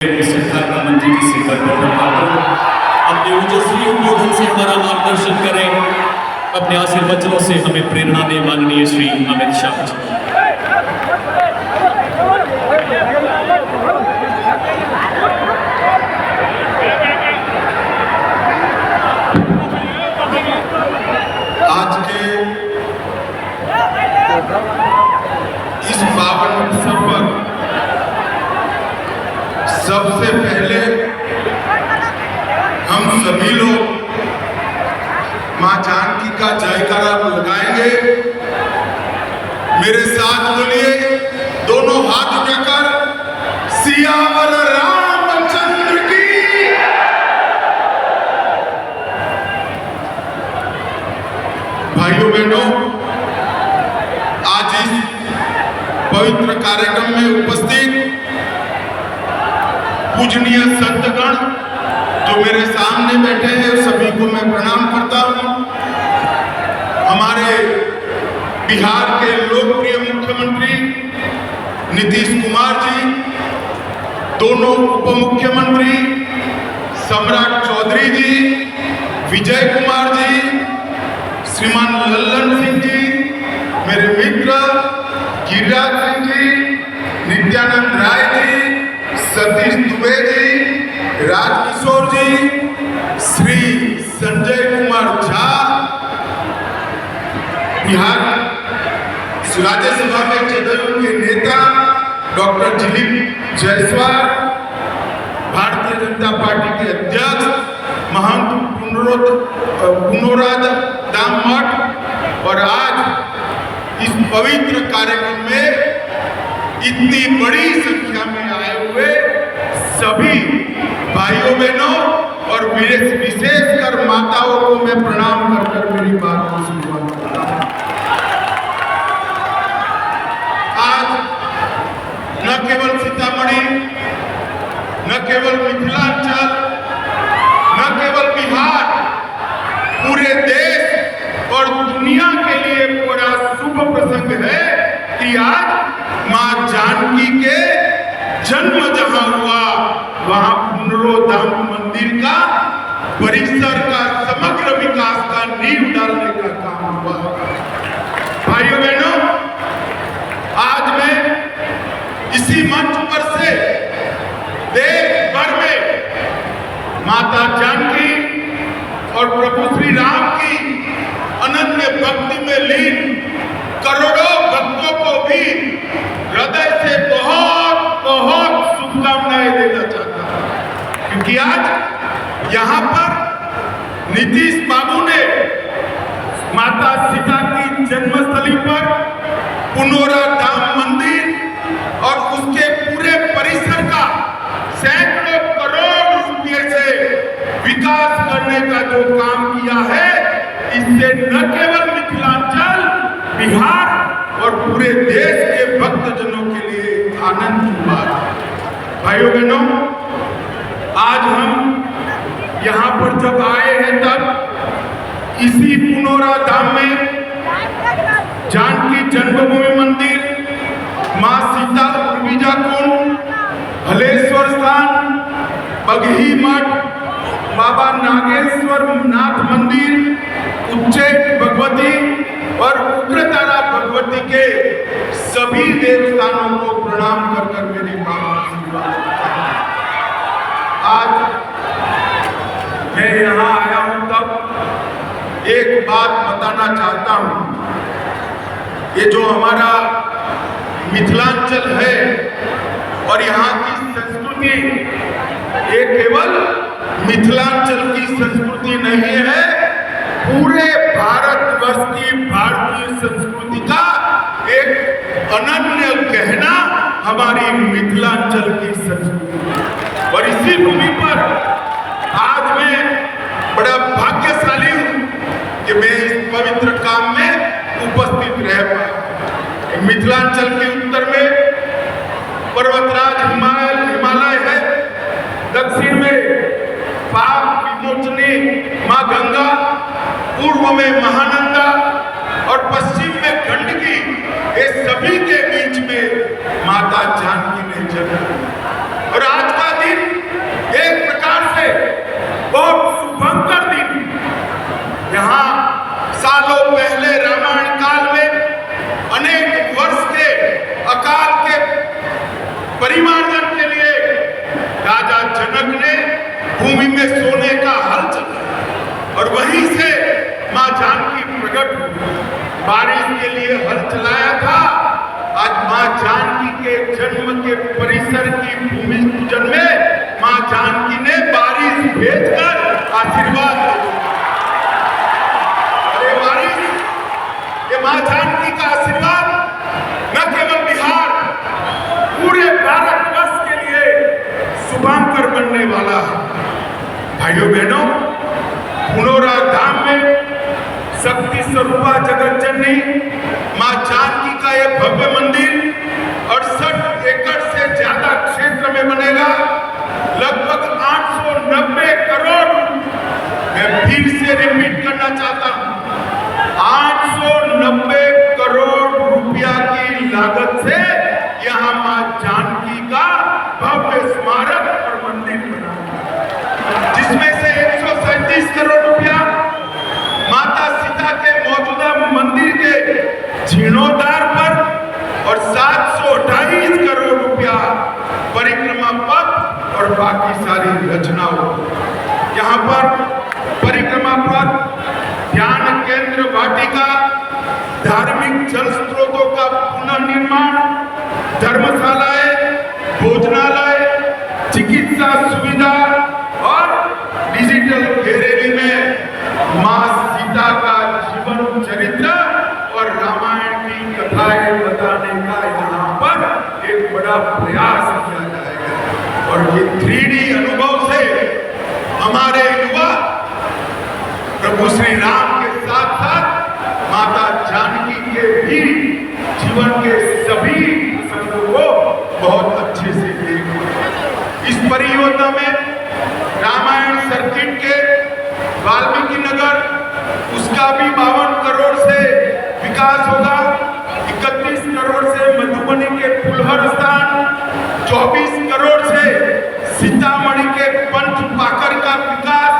सरकार का मंत्री जी से अपने ओजस्वी उद्बोधन से हमारा मार्गदर्शन करें। अपने आशीर्वचनों से हमें प्रेरणा दें माननीय श्री अमित शाह जी। आज के इस पावन अवसर पर सबसे पहले हम सभी लोग मां जानकी का जयकारा लगाएंगे। मेरे साथ बोलिए, दोनों हाथ उठाकर, सियावर रामचंद्र की। भाइयों बहनों, आज इस पवित्र कार्यक्रम में उपस्थित पूजनीय संतगण जो मेरे सामने बैठे हैं, सभी को मैं प्रणाम करता हूं। हमारे बिहार के लोकप्रिय मुख्यमंत्री नीतीश कुमार जी, दोनों उप मुख्यमंत्री सम्राट चौधरी जी, विजय कुमार जी, श्रीमान लल्लन सिंह जी, मेरे मित्र गिरिराज सिंह जी, नित्यानंद राय जी, सतीश दुबे जी, राजकिशोर जी, श्री संजय कुमार झा, बिहार राज्यसभा में जदयू के नेता डॉक्टर दिलीप जायसवाल, भारतीय जनता पार्टी के अध्यक्ष महंत पुनोराज दाम मठ, और आज इस पवित्र कार्यक्रम में इतनी बड़ी संख्या में आए हुए सभी भाइयों बहनों और विशेषकर माताओं को मैं प्रणाम कर मेरी बात को शुरुआत करता हूं। आज न केवल सीतामढ़ी, न केवल मिथिलांचल, न केवल बिहार, पूरे देश और दुनिया के लिए बड़ा शुभ प्रसंग है कि आज मां जानकी के जन्म जहां हुआ वहां पुनरोधाम मंदिर का परिसर का समग्र विकास का नींव डालने का काम हुआ। भाइयों बहनों, आज मैं इसी मंच पर से देश भर में माता जानकी और प्रभु श्री राम की अनन्य भक्ति में लीन करोड़ों भक्तों को भी हृदय से बहुत बहुत शुभकामनाएं देना चाहता हूं, क्योंकि आज यहाँ पर नीतीश बाबू ने माता सीता की जन्मस्थली पर पुनरोधाम मंदिर और उसके पूरे परिसर का सैकड़ों करोड़ रुपए से विकास करने का जो काम किया है, इससे न केवल मिथिलांचल, बिहार और पूरे देश के भक्तजनों के लिए आनंद की बात है। भाइयों बहनों, आज हम यहाँ पर जब आए हैं तब इसी पुनरोधाम में जानकी जन्मभूमि मंदिर, मां सीता उर्विजा कुंड, हलेश्वर स्थान, बगही मठ, बाबा नागेश्वर नाथ मंदिर, उज्जैन भगवती और उग्रतारा भगवती के सभी देवस्थानों को प्रणाम कर मेरी बात शुरुआत। आज मैं यहाँ आया हूँ तब एक बात बताना चाहता हूँ। ये जो हमारा मिथिलांचल है और यहाँ की संस्कृति, ये केवल मिथिलांचल की संस्कृति नहीं है, पूरे भारतवर्ष की भारतीय संस्कृति का एक अनन्य गहना हमारी मिथिलांचल की संस्कृति। और इसी भूमि पर आज मैं बड़ा भाग्यशाली हूं कि मैं इस पवित्र काम में उपस्थित रह पाया। मिथिलांचल के उत्तर में पर्वतराज हिमालय है, दक्षिण में पाप विमोचनी मां गंगा, पूर्व में महानंदा और पश्चिम में गंडकी, ये सभी के बीच में माता जानकी ने जन्म। और आज का दिन में सोने का हल चला और वहीं से मां जानकी प्रकट हुई। बारिश के लिए हल चलाया था, आज मां जानकी के जन्म के परिसर की भूमि पूजन में मां जानकी ने बारिश भेजकर आशीर्वाद दिया। अरे बारिश, ये मां जानकी का आशीर्वाद न केवल बिहार, पूरे भारतवर्ष के लिए शुभांकर बनने वाला है। भाइयों बहनों, पुनौरा धाम में शक्ति स्वरूपा जगत जननी मां जानकी का यह भव्य मंदिर 68 एकड़ से ज्यादा क्षेत्र में बनेगा। लगभग 890 करोड़, मैं फिर से रिपीट करना चाहता हूं, 890 करोड़ रुपया की लागत से यहां मां जानकी का भव्य स्मारक और मंदिर बना, जिसमें से 137 करोड़ रुपया माता सीता के मौजूदा मंदिर के जीर्णोद्धार पर और 728 करोड़ रुपया परिक्रमा पथ और बाकी सारी रचनाओं। यहाँ पर परिक्रमा पथ, ध्यान केंद्र वाटिका, धार्मिक जल स्रोतों का पुनर्निर्माण, धर्मशालाएं, भोजनालय, चिकित्सा सुविधा और डिजिटल गैलरी में मां सीता का जीवन चरित्र और रामायण की कथाएं बताने का यहाँ पर एक बड़ा प्रयास किया जाएगा। और ये 3D अनुभव से हमारे युवा प्रभु श्री राम के साथ साथ माता जानकी के भी जीवन के सभी प्रसंगों को बहुत अच्छे से देखें। इस परियोजना में रामायण सर्किट के वाल्मीकि नगर, उसका भी 52 करोड़ से विकास होगा। 31 करोड़ से मधुबनी के फुलहर स्थान, 24 करोड़ से सीतामढ़ी के पंच पाकर का विकास,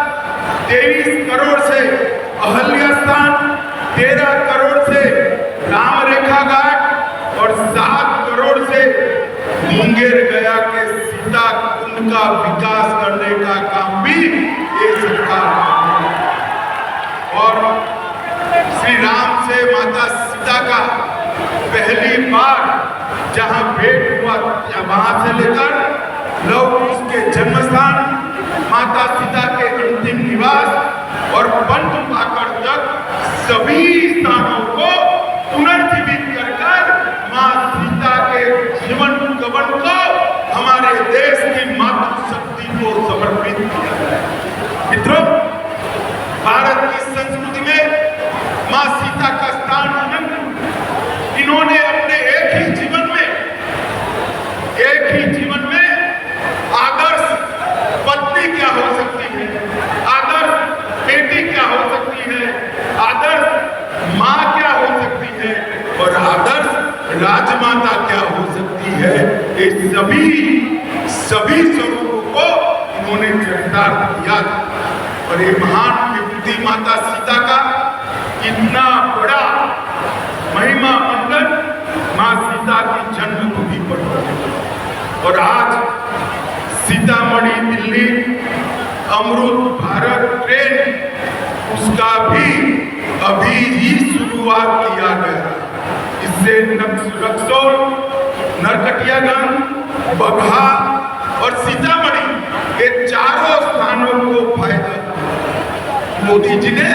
23 करोड़ से अहल्या स्थान, 13 करोड़ से राम रेखा घाट और 7 करोड़ से मुंगेर गया के सीता कुंड का विकास करने का काम भी ये सरकार। और श्री राम से माता सीता का पहली बार जहां भेंट हुआ, वहां से लेकर लव कुश के जन्म स्थान, माता सीता के अंतिम निवास और पंच पाकर तक सभी स्थानों को पुनर्जीवित कर मां सीता के जीवन कवन को हमारे देश की मातृशक्ति को समर्पित किया। मित्रों, भारत की संस्कृति में मां सीता का स्थान अनंत। इन्होंने अपने एक ही जीवन में आदर्श पत्नी क्या हो सकती है, आदर्श बेटी क्या हो सकती है, आदर्श मां क्या हो सकती है और आदर्श राजमाता क्या हो सकती है, ये सभी स्वरूपों को उन्होंने चरितार्थ किया। और ये महान विभूति माता सीता का इतना बड़ा महिमा मंडन मां सीता की जन्मभूमि पर हो। और आज सीतामढ़ी दिल्ली अमृत भारत ट्रेन, उसका भी अभी ही शुरुआत किया गया। इससे रक्सौल, नरकटियागंज, बगहा और सीतामढ़ी ये चारों स्थानों को फायदा। मोदी जी ने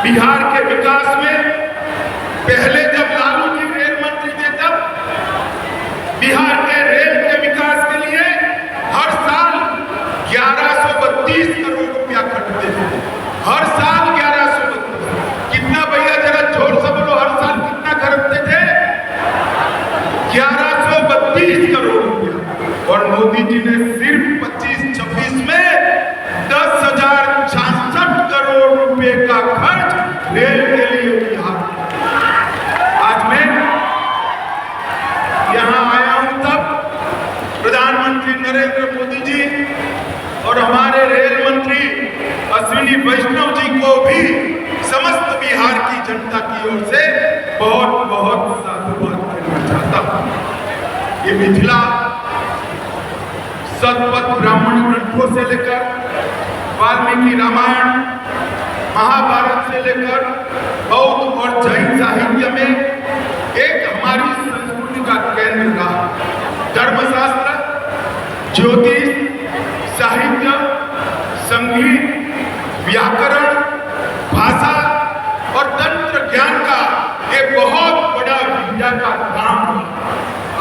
बिहार के विकास में पहले जब लालू जी रेल मंत्री थे तब बिहार के रेल के विकास के लिए हर साल 1132 करोड़ रुपया खर्चते थे। हर साल 1132। कितना भैया, जरा जोर से बोलो, हर साल कितना खर्चते थे? 1132 करोड़ रुपया। और मोदी जी ने सिर्फ 25-26 में 10,066 करोड़ रुपए का खर्च रेल के लिए किया। आज मैं यहां आया हूं तब प्रधानमंत्री नरेंद्र मोदी जी और हमारे रेल मंत्री अश्विनी वैष्णव जी को भी समस्त बिहार की जनता की ओर से बहुत बहुत साधुवाद करना चाहता हूं। ये मिथिला शतपथ ब्राह्मण ग्रंथों से लेकर वाल्मीकि रामायण, महाभारत से लेकर बौद्ध और जैन साहित्य में एक हमारी संस्कृति का केंद्र रहा। धर्मशास्त्र, ज्योतिष, साहित्य, संगीत, व्याकरण, भाषा और तंत्र ज्ञान का ये बहुत बड़ा विद्या का काम है।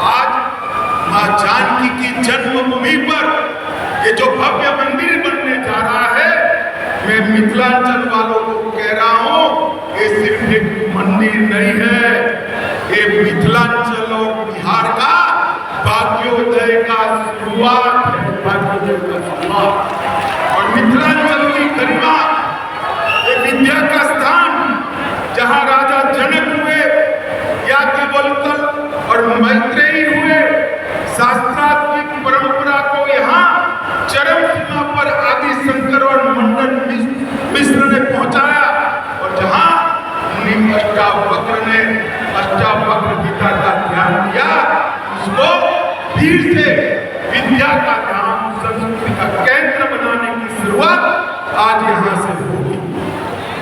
आज मां जानकी की जन्मभूमि पर ये जो भव्य मंदिर बनने जा रहा है, मैं मिथिलांचल वालों को कह रहा हूं, ये सिर्फ एक मंदिर नहीं है, ये मिथिलांचल और बिहार का भाग्योदय का शुरुआत है, भाग्योदय का शुरुआत। और मिथिलांचल की गरिमा, ये विद्या का स्थान, जहां राजा जनक हुए, याज्ञवल्क्य और मैत्रेयी हुए, शास्त्रात्मक परंपरा को यहाँ चरम सीमा पर आदि शंकर और मंडन मिश्र ने पहुंचाया, और जहां मुनि अष्टावक्र ने अष्टावक्र गीता का ध्यान दिया, उसको फिर से विद्या का धाम, संस्कृति का केंद्र बनाने की शुरुआत आज यहाँ से होगी।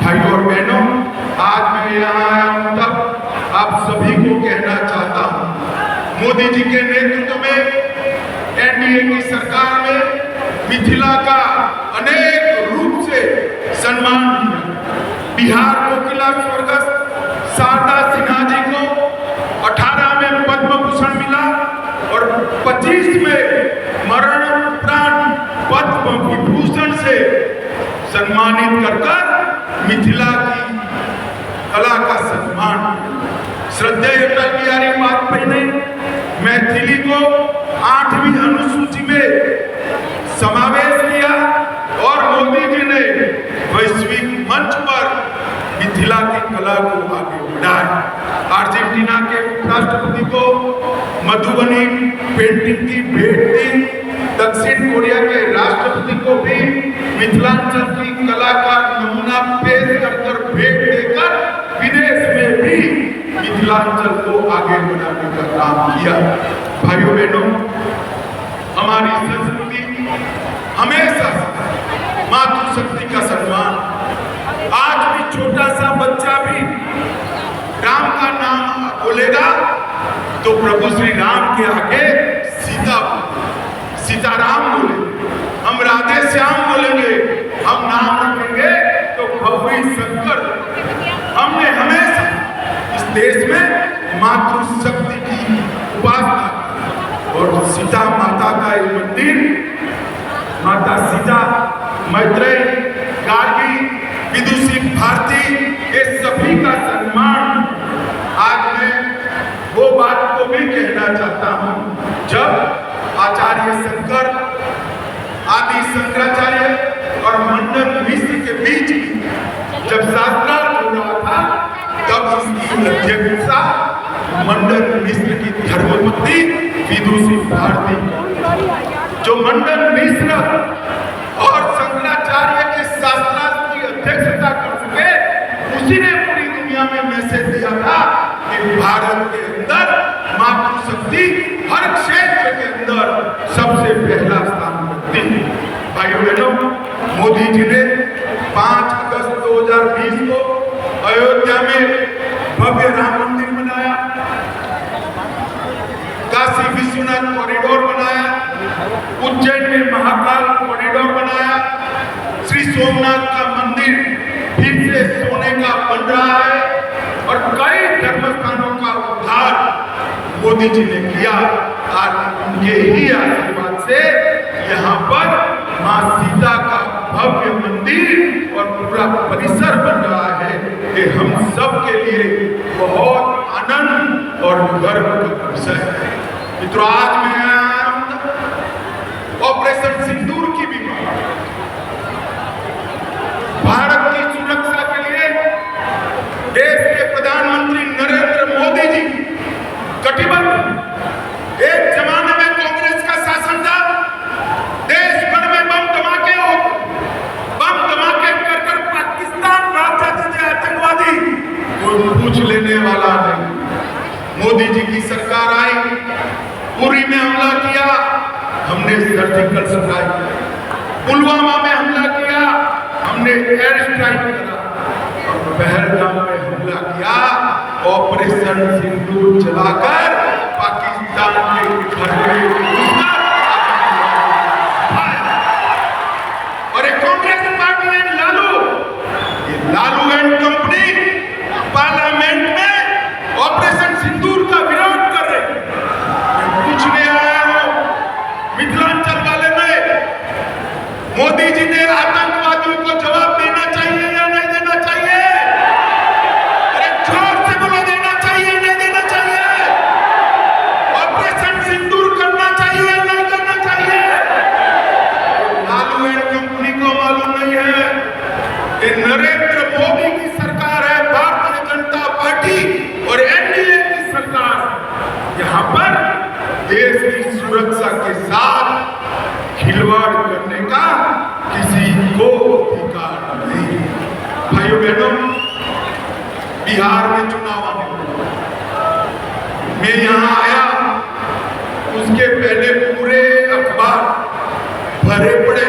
भाइयों और बहनों, आज मैं यहाँ आया हूं तब आप सभी को कहना चाहता हूँ, मोदी जी के नेतृत्व में एनडीए की सरकार में मिथिला का अनेक रूप से सम्मान किया। बिहार को किला स्वर्गस्थ शारदा सिन्हा जी को 18 में पद्म भूषण मिला और 25 में मरण उपरांत पद्म विभूषण से सम्मानित कर मिथिला की कला का सम्मान। श्रद्धेय अटल बिहारी वाजपेयी ने मैथिली को 8वीं अनुसूची में समावेश किया और मोदी जी ने वैश्विक मंच पर मिथिला की कला को आगे बढ़ाया। अर्जेंटीना के राष्ट्रपति को मधुबनी पेंटिंग की भेंट दी। दक्षिण कोरिया के राष्ट्रपति को भी मिथिलांचल की कला का नमूना पेश कर भेंट देकर विदेश में भी मिथिलांचल को आगे बढ़ाने का काम किया। भाइयों बहनों, हमारी संस्कृति हमेशा मातृशक्ति का सम्मान। आज भी छोटा सा बच्चा भी राम का नाम बोलेगा तो प्रभु श्री राम के आगे सीताराम बोलेंगे, हम राधे श्याम बोलेंगे, हम नाम रखेंगे तो गौरी शंकर। हमने हमेशा इस देश में मातृशक्ति की उपासना और सीता माता का एक मंदिर, माता सीता, मैत्रेयी, गार्गी, विदुषी, भारती, ये सभी का सम्मान। आज मैं वो बात को भी कहना चाहता हूँ, जब आचार्य शंकर, आदि शंकराचार्य और मंडन मिश्र के बीच जब शास्त्रार्थ हो रहा था, तब इसकी अध्यक्षता मंडन मिश्र की धर्मपत्नी विदुषी भारती, जो मंडन मिश्र और शंकराचार्य के शास्त्रार्थ की अध्यक्षता कर सके, उसी ने पूरी दुनिया में मैसेज दिया था कि भारत के अंदर मातृशक्ति हर क्षेत्र के अंदर सबसे पहला स्थान रखती है। भाइयों बहनों, मोदी जी ने 5 अगस्त 2020 को अयोध्या में भव्य राम मंदिर बनाया, काशी विश्वनाथ कॉरिडोर बनाया, उज्जैन में महाकाल कॉरिडोर बनाया, श्री सोमनाथ का मंदिर फिर से सोने का बन रहा है और कई धर्म स्थानों का उद्धार मोदी जी ने किया। आज उनके ही आशीर्वाद से यहाँ पर मां सीता का भव्य मंदिर और पूरा परिसर बन रहा है। ये हम सब के लिए बहुत आनंद और गर्व का विषय है। मित्रों, आज मैं आया हूं ऑपरेशन सिंदूर की भी भारत की सुरक्षा के लिए देश के प्रधानमंत्री नरेंद्र मोदी जी कटिबद्ध। एक जमाने में कांग्रेस का शासन था, देश भर में बम धमाके कर पाकिस्तान भाग जाते थे आतंकवादी, कोई पूछ लेने वाला नहीं। मोदी जी की सरकार आई, पुरी में हमला किया, हमने सर्जिकल स्ट्राइक, पुलवामा में हमला किया, हमने एयर स्ट्राइक करा, और पहलगाम में हमला किया, ऑपरेशन सिंदूर चलाकर पाकिस्तान के घर में घुसकर और एक कांग्रेस पार्टी ने लालू एंड कंपनी पार्लियामेंट में ऑपरेशन सिंदूर का विरोध कर रहे हैं। मैं पूछने आया हूं मिथिलांचल वाले में, मोदी जी ने आतंकवादियों को जवाब देना चाहिए या नहीं देना चाहिए? अरे जोर से बोलो, देना चाहिए नहीं देना चाहिए? ऑपरेशन सिंदूर करना चाहिए या नहीं करना चाहिए? लालू एंड कंपनी को मालूम नहीं है कि नरेंद्र मोदी की सरकार है, भारतीय जनता पार्टी और एनडीए की सरकार। यहाँ पर देश की सुरक्षा के साथ खिलवाड़ करने का किसी को अधिकार नहीं। भाइयों बहनों, बिहार में चुनाव आने, मैं यहाँ आया, उसके पहले पूरे अखबार भरे पड़े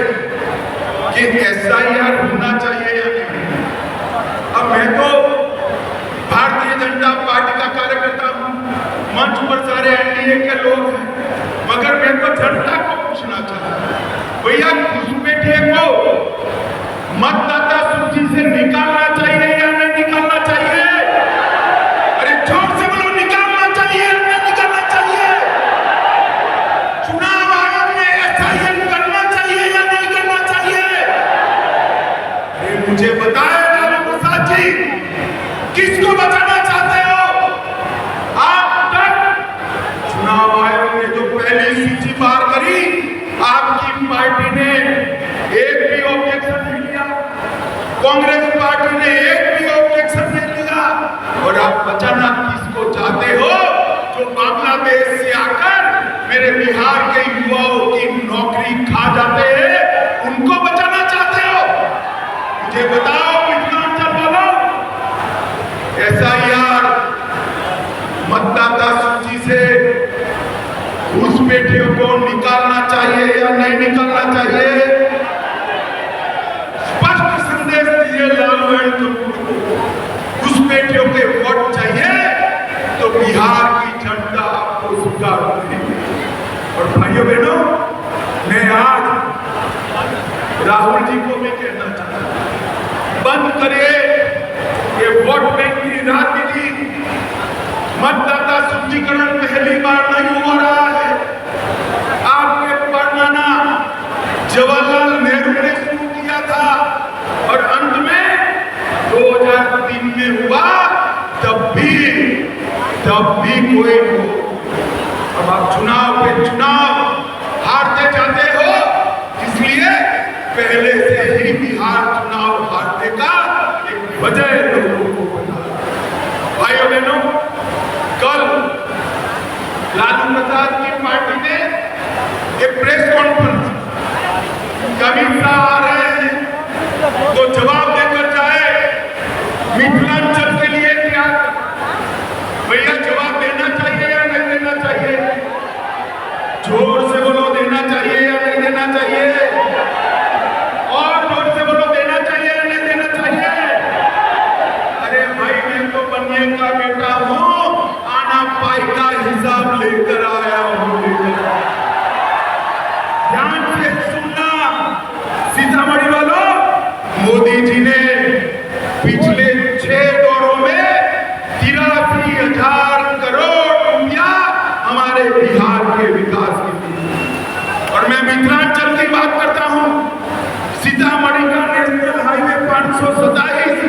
कि एसआईआर होना चाहिए या नहीं। अब मैं तो भारतीय जनता पार्टी का कार्यकर्ता हूं, मंच पर सारे एनडीए के लोग हैं, मगर मैं तो जनता को पूछना चाहता, भैया घुसपैठिए को मतदाता सूची से निकालना चाहिए या नहीं निकालना चाहिए? अरे जोर से बोलो, निकालना चाहिए या नहीं निकालना चाहिए? चुनाव आयोग ने एसआईआर करना चाहिए या नहीं करना चाहिए? अरे मुझे बताएं लालू प्रसाद जी, किसको बचाना चाहते हो? आप तक चुनाव आयोग ने जो पहली सूची पार करी, आपकी पार्टी ने एक भी ऑब्जेक्शन नहीं लिया, कांग्रेस पार्टी ने एक भी ऑब्जेक्शन नहीं लिया। और आप बचाना किसको चाहते हो? जो बांग्लादेश से आकर मेरे बिहार के युवाओं की नौकरी खा जाते हैं, उनको बचाना चाहते हो? मुझे बताओ मिथिलांचल वालों, एसआईआर मतदाता सूची से घुसपैठियों को निकालना चाहिए या नहीं निकालना चाहिए? स्पष्ट संदेश दिए लालू एंड कंपनी को, घुसपैठियों के वोट चाहिए तो बिहार की जनता आपको स्वीकार करेगी। और भाइयों बहनों, मैं आज राहुल जी को भी कहना चाहता हूं, बंद करिए ये वोट बैंक की राजनीति। मतदाता सूचीकरण पहली बार नहीं हो रहा है, आपके परनाना जवाहरलाल नेहरू ने शुरू किया था और अंत में 2003 में हुआ, तब भी कोई हो। अब आप चुनाव पे चुनाव हारते जाते हो, इसलिए पहले से ही बिहार चुनाव हारने का एक वजह लोगों को बता। भाइयों बहनों, कल लालू प्रसाद की पार्टी ने एक प्रेस कॉन्फ्रेंस, अमित शाह आ रहे हैं तो जवाब देकर जाए, मिथिलांचल के लिए क्या? भैया जवाब देना चाहिए या नहीं देना चाहिए? जोर से बोलो, देना चाहिए या नहीं देना चाहिए? और जोर से बोलो, देना चाहिए या नहीं देना चाहिए? अरे भाई, मैं तो बनिए का बेटा हूं, आना पाई का हिसाब लेकर आया हूं। ध्यान से सुनना सीतामढ़ी वालों, मोदी जी ने पिछले 6 दौरों में 83,000 करोड़ रुपया हमारे बिहार के विकास के लिए। और मैं मिथिलांचल की बात करता हूं, सीतामढ़ी का नेशनल हाईवे 527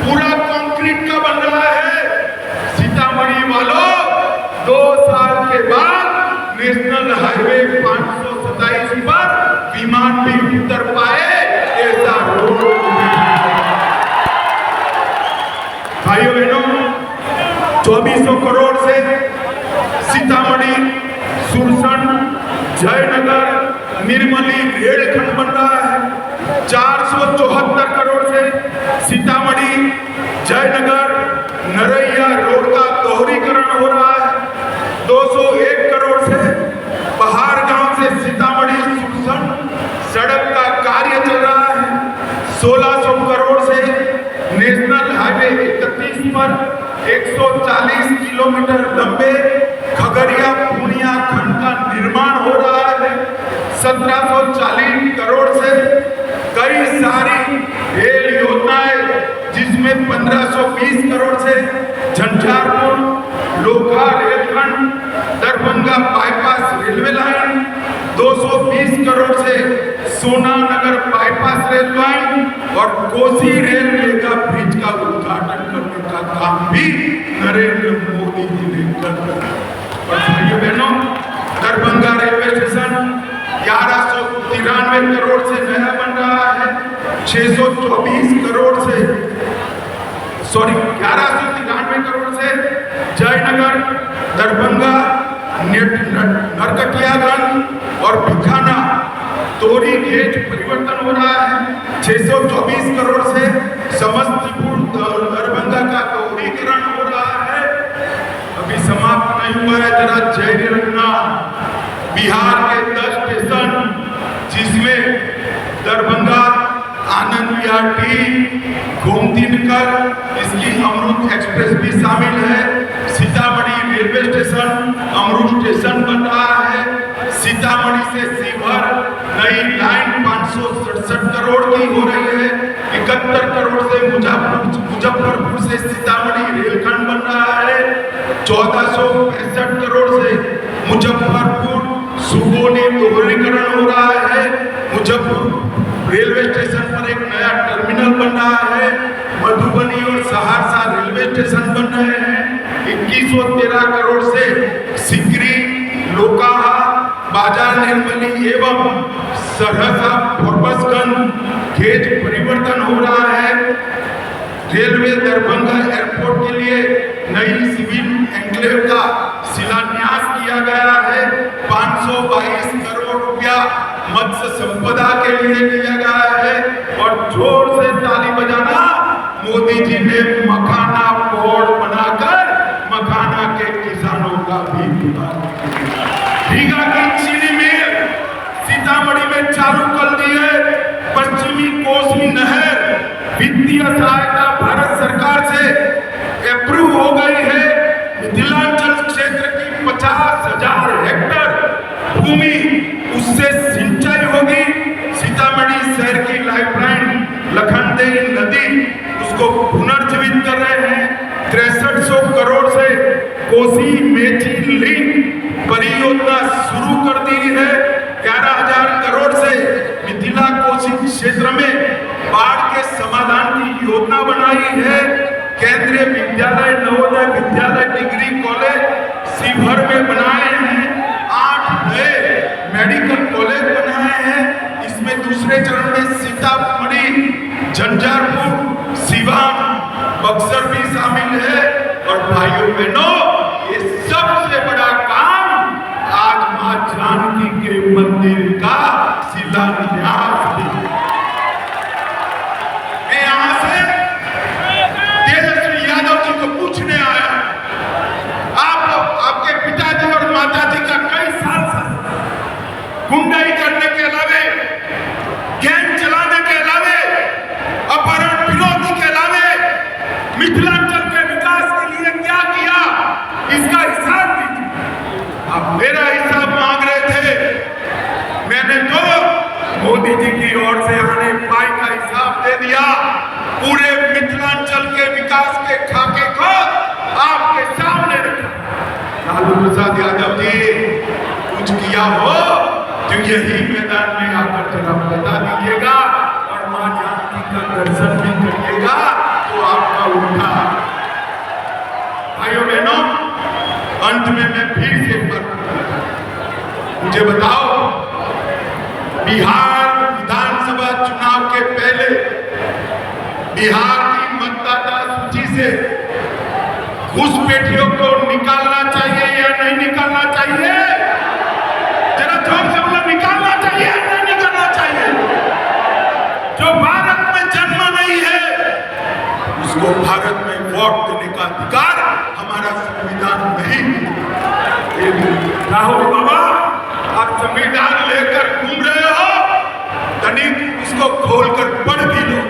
पूरा कंक्रीट का बन रहा है। सीतामढ़ी वालों, 2 साल के बाद नेशनल हाईवे 527 पर विमान भी उतर पाए, ऐसा रोड। भाइयों बहनों, 2400 करोड़ से सीतामढ़ी, सुरसंड, जयनगर, निर्मली रेलखंड बन रहा है। 474 करोड़ से सीतामढ़ी, जयनगर, नरैया रोड का दोहरीकरण हो रहा है। 201 करोड़ से पहाड़ गांव से 1600 करोड़ से नेशनल हाईवे 31 पर 140 किलोमीटर लंबे खगड़िया पूर्णिया खंड का निर्माण हो रहा है। 1740 करोड़ से कई सारी रेल योजनाएं, जिसमें 1520 करोड़ से झंझारपुर लोखा रेलखंड, Darbhanga bypass railway line, 220 crore से सोना नगर बाईपास रेल लाइन और कोसी रेलवे का ब्रिज का उद्घाटन करने का काम भी नरेंद्र मोदी जी ने कर दिया। और भाइयों बहनों, दरभंगा रेलवे स्टेशन 1193 करोड़ से नया बन रहा है। 1193 करोड़ से जयनगर, दरभंगा, नरकटियागंज और भिखाना तोरी गेट परिवर्तन हो रहा है। 624 करोड़ से समस्तीपुर दरभंगा का दोहरीकरण हो रहा है। अभी समाप्त नहीं हुआ है, जरा जय रखना। बिहार के 10 स्टेशन, जिसमें दरभंगा आनंद विहार टी, गोमती नगर, इसकी अमृत एक्सप्रेस भी शामिल है। सीतामढ़ी रेलवे स्टेशन अमृत स्टेशन बन रहा है। सीतामढ़ी से शिवहर नई लाइन 567 करोड़ की हो रही है। 71 करोड़ से मुजफ्फरपुर से सीतामढ़ी रेलखंड बन रहा है। 1465 करोड़ से मुजफ्फरपुर सुगौली दोहरीकरण हो रहा है। मुजफ्फरपुर रेलवे स्टेशन पर एक नया टर्मिनल बन रहा है। मधुबनी और सहरसा रेलवे स्टेशन बन रहे हैं। 2113 करोड़ से सिकरी, लोकाहा, बाजार निर्मली एवं सहरसा फॉरबसगंज गेज परिवर्तन हो रहा है। रेलवे दरभंगा एयरपोर्ट के लिए नई सिविल एन्क्लेव का शिलान्यास किया गया है। 522 करोड़ रुपया मत्स्य संपदा के लिए किया गया है। और जोर से ताली बजाना, मोदी जी ने मखाना पोर्ट बनाकर मखाना के किसानों का भी रीगा की चीनी मिल सीतामढ़ी में चालू कर दी है। पश्चिमी कोसी नहर वित्तीय सहायता भारत सरकार से अप्रूव हो गई है। मिथिलांचल क्षेत्र की 50,000 हेक्टेयर भूमि उससे सिंचाई होगी। सीतामढ़ी शहर की लाइफलाइन लखनदेई नदी, उसको पुनर्जीवित कर रहे हैं। 6300 करोड़ से कोसी मेची लिंक परियोजना शुरू कर दी है। 11,000 करोड़ से मिथिला कोसी क्षेत्र में बाढ़ के समाधान की योजना बनाई है। केंद्रीय विद्यालय, नवोदय विद्यालय, डिग्री कॉलेज शिवहर में बनाए हैं। 8 नए मेडिकल कॉलेज बनाए हैं। इसमें दूसरे चरण में सीतामढ़ी, झंझारपुर, सिवान, बक्सर भी शामिल है। और भाइयों बहनों, ये सबसे बड़ा काम आज मां जानकी के मंदिर का शिलान्यास भी। मैं यहां से तेजस्वी यादव जी को पूछने आया, आपके पिताजी और माताजी का कई साल से गुंडाई करने के अलावे, गैंग चलाने के अलावे, अपहरण विरोधी के अलावे मिथिलांचल के विकास के लिए क्या किया, इसका हिसाब दीजिए। आप मेरा हिसाब मांग रहे थे, मैंने तो मोदी जी की ओर से आने पाई का हिसाब दे दिया। पूरे मिथिलांचल के विकास के खाके को आपके सामने रखा। लालू प्रसाद यादव जी, कुछ किया हो तो यही मैदान में आकर जरा बता दीजिएगा और मां जानकी का दर्शन भी करिएगा तो आपका उद्धार। भाइयों बहनों, अंत में मैं फिर से मुझे बताओ, बिहार विधानसभा चुनाव के पहले बिहार की मतदाता सूची से घुसपैठियों को निकालना चाहिए या नहीं निकालना चाहिए? जरा जोर से बोलो, निकालना चाहिए या नहीं निकालना चाहिए? जो भारत में जन्म नहीं है उसको भारत में वोट देने का अधिकार हमारा संविधान नहीं। राहुल बाबा, आप संविधान लेकर घूम रहे हो, तनिक उसको खोलकर पढ़ भी लो।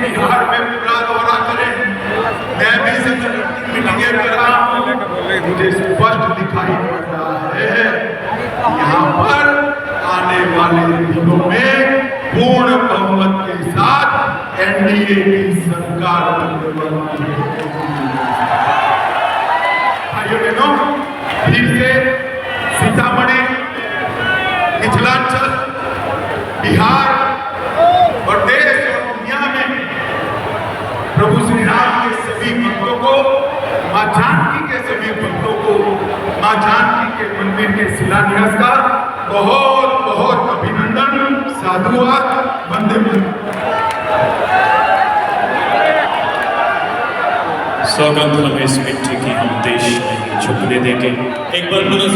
बिहार में पूरा दौरा करें, मैं भी मीटिंगें कर रहा हूँ, मुझे स्पष्ट दिखाई पड़ रहा है यहाँ पर आने वाले दिनों में पूर्ण बहुमत के साथ एनडीए की सरकार बनने वाली है। भाइयों बहनों, फिर से सीतामढ़ी, मिथिलांचल, बिहार और देश और दुनिया में प्रभु श्री राम के सभी भक्तों को, मां जानकी के सभी भक्तों को मां जानकी के मंदिर के शिलान्यास का बहुत बहुत अभिनंदन, साधुवाद, वंदे मातरम। सौगंध हमें इस मिट्टी की हम देश नहीं झुकने देंगे। एक बार पुनः